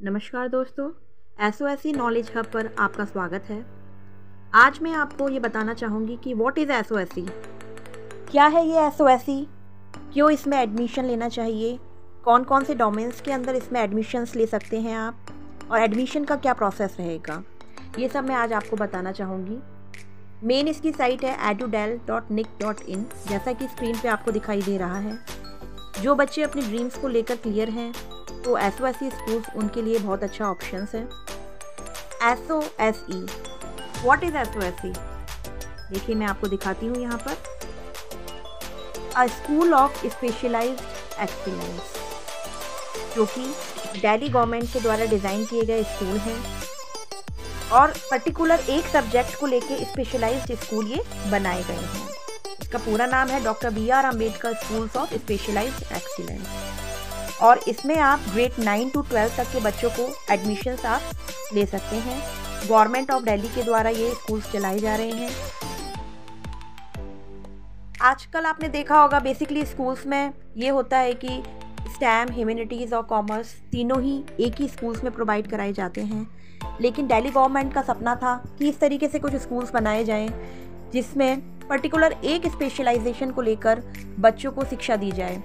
नमस्कार दोस्तों, एसओएसई knowledge hub पर आपका स्वागत है। आज मैं आपको ये बताना चाहूँगी कि व्हाट इज़ एसओएसई, क्या है ये एसओएसई, क्यों इसमें एडमिशन लेना चाहिए, कौन कौन से डोमेन्स के अंदर इसमें एडमिशन्स ले सकते हैं आप, और एडमिशन का क्या प्रोसेस रहेगा, ये सब मैं आज आपको बताना चाहूँगी। मेन इसकी साइट है edudel.nic.in, जैसा कि स्क्रीन पे आपको दिखाई दे रहा है। जो बच्चे अपनी ड्रीम्स को लेकर क्लियर हैं तो एसओएसई स्कूल्स उनके लिए बहुत अच्छा ऑप्शंस है। SOSE, what is SOSE? देखिए मैं आपको दिखाती हूँ यहाँ पर। A school of specialised excellence, जो कि दिल्ली गवर्नमेंट के द्वारा डिज़ाइन किए गए स्कूल हैं और पर्टिकुलर एक सब्जेक्ट को लेके स्पेशलाइज्ड स्कूल ये बनाए गए हैं। इसका पूरा नाम है doctor B R. Ambedkar schools of specialised excellence, और इसमें आप ग्रेड 9 to 12 तक के बच्चों को एडमिशन्स आप ले सकते हैं। गवर्नमेंट ऑफ दिल्ली के द्वारा ये स्कूल्स चलाए जा रहे हैं। आजकल आपने देखा होगा बेसिकली स्कूल्स में ये होता है कि स्टेम, ह्यूमैनिटीज़ और कॉमर्स तीनों ही एक ही स्कूल्स में प्रोवाइड कराए जाते हैं, लेकिन दिल्ली गवर्नमेंट का सपना था कि इस तरीके से कुछ स्कूल्स बनाए जाएं जिसमें पर्टिकुलर एक स्पेशलाइजेशन को लेकर बच्चों को शिक्षा दी जाए।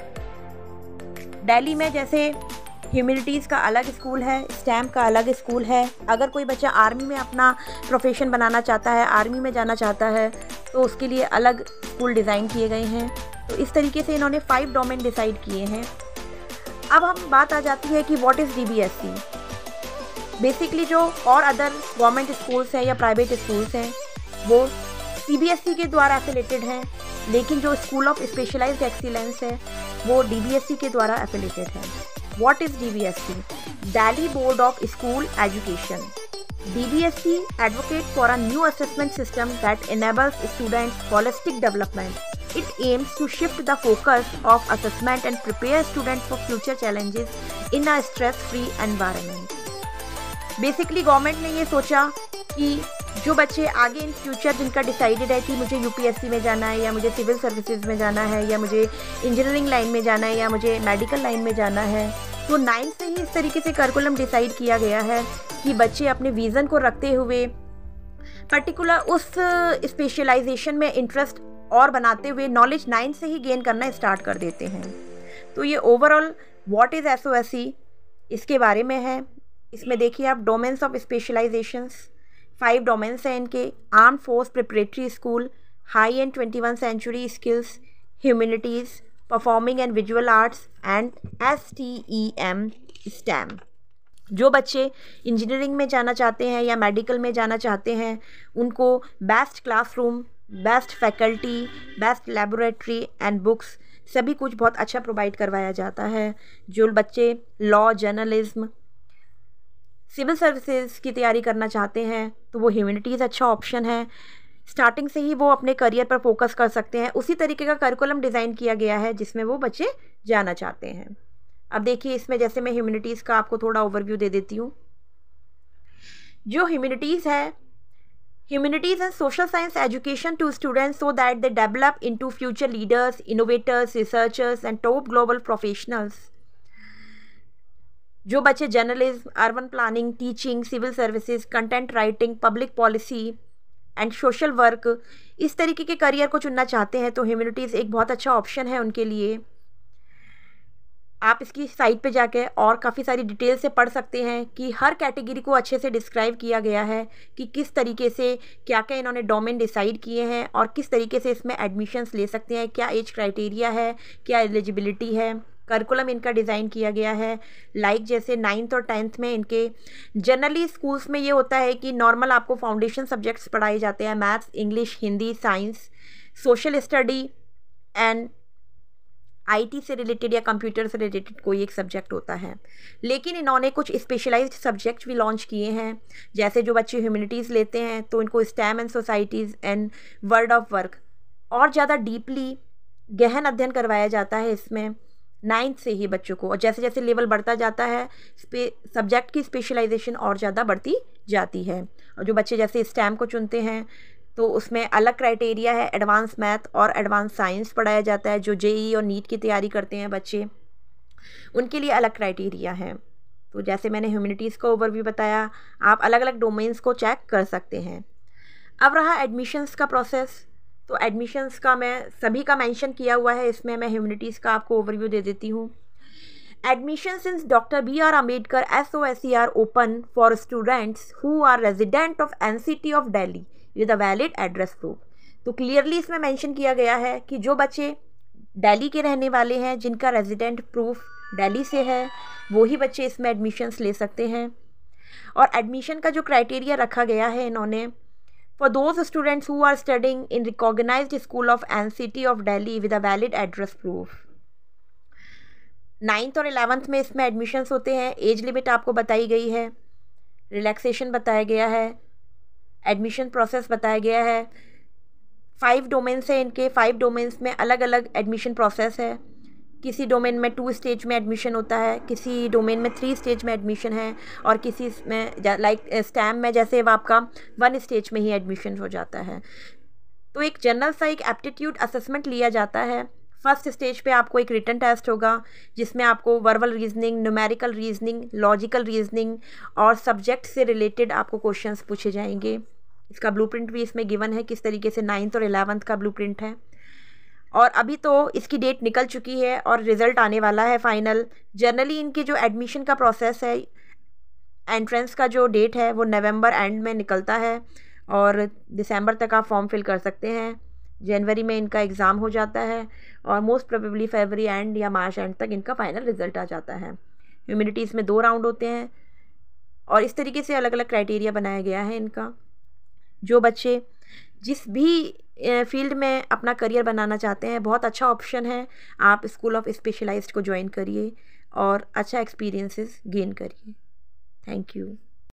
दिल्ली में जैसे ह्यूमैनिटीज़ का अलग स्कूल है, स्टेम का अलग स्कूल है। अगर कोई बच्चा आर्मी में अपना प्रोफेशन बनाना चाहता है, आर्मी में जाना चाहता है, तो उसके लिए अलग स्कूल डिज़ाइन किए गए हैं। तो इस तरीके से इन्होंने 5 डोमेन डिसाइड किए हैं। अब हम बात आ जाती है कि व्हाट इज़ डीबीएससी। बेसिकली जो और अदर गवर्नमेंट स्कूल्स हैं या प्राइवेट स्कूल्स हैं वो सीबीएसई के द्वारा एफिलेटेड हैं, लेकिन जो स्कूल ऑफ स्पेशलाइज्ड एक्सीलेंस है वो डीबीएससी के द्वारा एफिलेटेड है। What is DBSC? Delhi board of school education. DBSE advocate for a new assessment system that enables students' holistic development. It aims to shift the focus of assessment and prepare students for future challenges in a stress-free environment. Basically government ने ये सोचा कि जो बच्चे आगे in future जिनका decided है कि मुझे यूपीएससी में जाना है, या मुझे सिविल सर्विसेज में जाना है, या मुझे इंजीनियरिंग लाइन में जाना है, या मुझे मेडिकल लाइन में जाना है, तो 9 से ही इस तरीके से करिकुलम डिसाइड किया गया है कि बच्चे अपने विज़न को रखते हुए पर्टिकुलर उस स्पेशलाइजेशन में इंटरेस्ट और बनाते हुए नॉलेज 9 से ही गेन करना स्टार्ट कर देते हैं। तो ये ओवरऑल व्हाट इज़ एसओएसई इसके बारे में है। इसमें देखिए आप डोमेन्स ऑफ स्पेशलाइजेशंस, 5 डोमेन्स हैं इनके। Arm force preparatory school, high end 21 century skills, humanities, performing and visual arts and STEM STEM. जो बच्चे इंजीनियरिंग में जाना चाहते हैं या मेडिकल में जाना चाहते हैं उनको best classroom, best faculty, best laboratory and books सभी कुछ बहुत अच्छा प्रोवाइड करवाया जाता है। जो बच्चे लॉ, जर्नलिज्म, सिविल सर्विसेज की तैयारी करना चाहते हैं तो वो ह्यूमैनिटीज़ अच्छा ऑप्शन है। स्टार्टिंग से ही वो अपने करियर पर फोकस कर सकते हैं। उसी तरीके का करिकुलम डिज़ाइन किया गया है जिसमें वो बच्चे जाना चाहते हैं। अब देखिए इसमें जैसे मैं ह्यूमैनिटीज़ का आपको थोड़ा ओवरव्यू दे देती हूँ। जो ह्यूमैनिटीज़ है, humanities and social science education to students so that they develop into future leaders, innovators, researchers and top global professionals. जो बच्चे journalism, urban planning, teaching, civil services, content writing, public policy and social work, इस तरीके के career को चुनना चाहते हैं तो ह्यूमैनिटीज़ एक बहुत अच्छा ऑप्शन है उनके लिए। आप इसकी साइट पे जाके और काफ़ी सारी डिटेल से पढ़ सकते हैं कि हर कैटेगरी को अच्छे से डिस्क्राइब किया गया है कि किस तरीके से क्या क्या इन्होंने डोमेन डिसाइड किए हैं और किस तरीके से इसमें एडमिशन्स ले सकते हैं, क्या एज क्राइटेरिया है, क्या एलिजिबिलिटी है। करिकुलम इनका डिज़ाइन किया गया है लाइक जैसे 9th और 10th में इनके जनरली स्कूल्स में ये होता है कि नॉर्मल आपको फाउंडेशन सब्जेक्ट्स पढ़ाए जाते हैं, maths, English, Hindi, science, social study and IT से रिलेटेड या कंप्यूटर से रिलेटेड कोई एक सब्जेक्ट होता है। लेकिन इन्होंने कुछ स्पेशलाइज्ड सब्जेक्ट्स भी लॉन्च किए हैं, जैसे जो बच्चे ह्यूमैनिटीज़ लेते हैं तो इनको stem and societies and world of work और ज़्यादा डीपली गहन अध्ययन करवाया जाता है इसमें 9th से ही बच्चों को। और जैसे जैसे लेवल बढ़ता जाता है सब्जेक्ट की स्पेशलाइजेशन और ज़्यादा बढ़ती जाती है। और जो बच्चे जैसे स्टेम को चुनते हैं तो उसमें अलग क्राइटेरिया है, एडवांस मैथ और एडवांस साइंस पढ़ाया जाता है। जो जेईई और नीट की तैयारी करते हैं बच्चे, उनके लिए अलग क्राइटेरिया है। तो जैसे मैंने ह्यूमैनिटीज़ का ओवरव्यू बताया, आप अलग अलग डोमेन्स को चेक कर सकते हैं। अब रहा एडमिशन्स का प्रोसेस, तो एडमिशन्स का मैं सभी का मेंशन किया हुआ है, इसमें मैं ह्यूमैनिटीज़ का आपको ओवरव्यू दे देती हूँ। Admissions in Dr. B.R. Ambedkar SOSC are open for students who are resident of NCT of Delhi with a valid address proof। तो क्लियरली इसमें मेंशन किया गया है कि जो बच्चे दिल्ली के रहने वाले हैं, जिनका रेजिडेंट प्रूफ दिल्ली से है, वो ही बच्चे इसमें एडमिशन्स ले सकते हैं। और एडमिशन का जो क्राइटेरिया रखा गया है इन्होंने, for those students who are studying in recognised school of NCT of Delhi with a valid address proof. 9th और 11th में इसमें एडमिशन्स होते हैं। एज लिमिट आपको बताई गई है, रिलैक्सेशन बताया गया है, एडमिशन प्रोसेस बताया गया है। 5 डोमेन्स हैं इनके, 5 डोमेन्स में अलग अलग एडमिशन प्रोसेस है। किसी डोमेन में 2 स्टेज में एडमिशन होता है, किसी डोमेन में 3 स्टेज में एडमिशन है, और किसी में लाइक स्टैम में जैसे आपका 1 स्टेज में ही एडमिशन हो जाता है। तो एक जनरल सा एक एप्टीट्यूड असेसमेंट लिया जाता है। फर्स्ट स्टेज पे आपको एक रिटन टेस्ट होगा, जिसमें आपको verbal reasoning, numerical reasoning, logical reasoning और सब्जेक्ट से रिलेटेड आपको क्वेश्चंस पूछे जाएंगे। इसका ब्लूप्रिंट भी इसमें गिवन है, किस तरीके से 9th और 11th का ब्लूप्रिंट है। और अभी तो इसकी डेट निकल चुकी है और रिज़ल्ट आने वाला है फाइनल। जनरली इनकी जो एडमिशन का प्रोसेस है, एंट्रेंस का जो डेट है वो नवंबर एंड में निकलता है और दिसंबर तक आप फॉर्म फिल कर सकते हैं। जनवरी में इनका एग्ज़ाम हो जाता है और मोस्ट प्रोबेबली फरवरी एंड या मार्च एंड तक इनका फाइनल रिजल्ट आ जाता है। ह्यूमैनिटीज़ में 2 राउंड होते हैं और इस तरीके से अलग अलग क्राइटेरिया बनाया गया है इनका। जो बच्चे जिस भी फील्ड में अपना करियर बनाना चाहते हैं, बहुत अच्छा ऑप्शन है। आप स्कूल ऑफ स्पेशलाइज्ड को ज्वाइन करिए और अच्छा एक्सपीरियंसेस गेन करिए। Thank you.